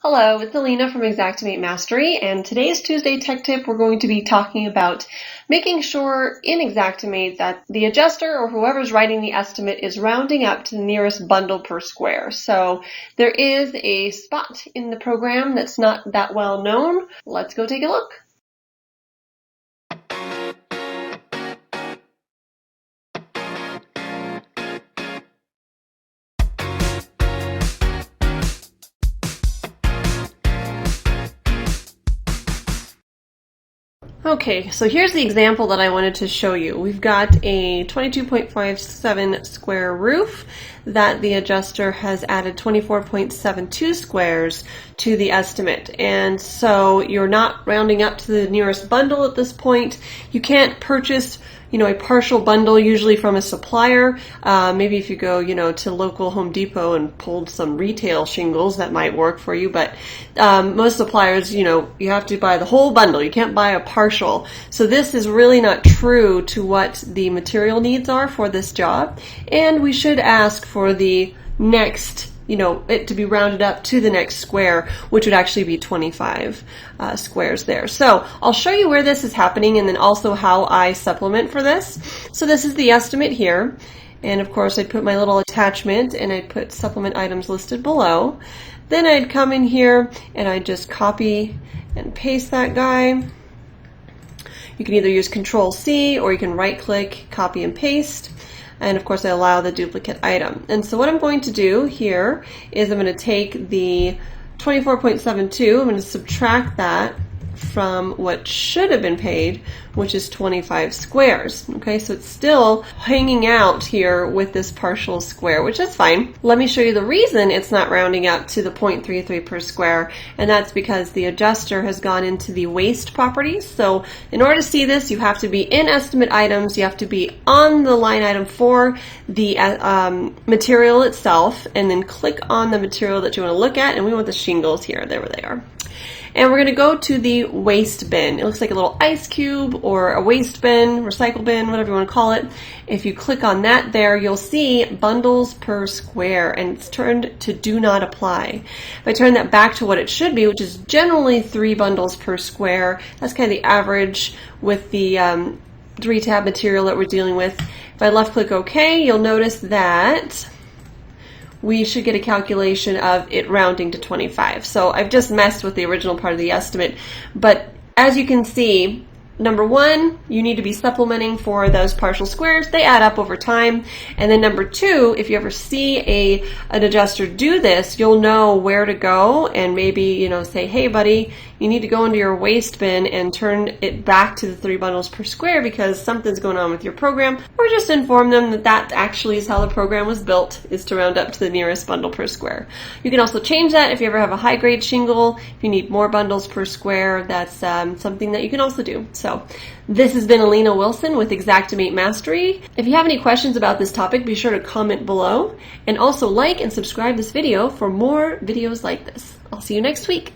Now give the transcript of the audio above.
Hello, it's Alina from Xactimate Mastery, and today's Tuesday Tech Tip we're going to be talking about making sure in Xactimate that the adjuster or whoever's writing the estimate is rounding up to the nearest bundle per square. So there is a spot in the program that's not that well known. Let's go take a look. Okay, so here's the example that I wanted to show you. We've got a 22.57 square roof that the adjuster has added 24.72 squares to the estimate. And so you're not rounding up to the nearest bundle at this point. You can't purchase a partial bundle usually from a supplier. Maybe if you go, to local Home Depot and pulled some retail shingles, that might work for you. But most suppliers, you have to buy the whole bundle. You can't buy a partial. So this is really not true to what the material needs are for this job. And we should ask for the next it to be rounded up to the next square, which would actually be 25 squares there. So I'll show you where this is happening and then also how I supplement for this. So this is the estimate here. And of course I'd put my little attachment and I'd put supplement items listed below. Then I'd come in here and I'd just copy and paste that guy. You can either use Control-C or you can right-click, copy and paste. And of course I allow the duplicate item. And so what I'm going to do here is I'm going to take the 24.72, I'm going to subtract that from what should have been paid, which is 25 squares. Okay, so it's still hanging out here with this partial square, which is fine. Let me show you the reason it's not rounding up to the 0.33 per square, and that's because the adjuster has gone into the waste properties. So in order to see this, you have to be in estimate items, you have to be on the line item for the material itself, and then click on the material that you want to look at, and we want the shingles here. There they are. And we're going to go to the waste bin. It looks like a little ice cube or a waste bin, recycle bin, whatever you want to call it. If you click on that there, you'll see bundles per square, and it's turned to do not apply. If I turn that back to what it should be, which is generally 3 bundles per square, that's kind of the average with the 3-tab material that we're dealing with. If I left click OK, you'll notice that we should get a calculation of it rounding to 25. So I've just messed with the original part of the estimate, but as you can see, number one, you need to be supplementing for those partial squares. They add up over time. And then number two, if you ever see an adjuster do this, you'll know where to go and maybe, say, hey buddy, you need to go into your waste bin and turn it back to the 3 bundles per square because something's going on with your program, or just inform them that that actually is how the program was built, is to round up to the nearest bundle per square. You can also change that if you ever have a high grade shingle. If you need more bundles per square, that's something that you can also do. So this has been Alina Wilson with Xactimate Mastery. If you have any questions about this topic, be sure to comment below, and also like and subscribe this video for more videos like this. I'll see you next week.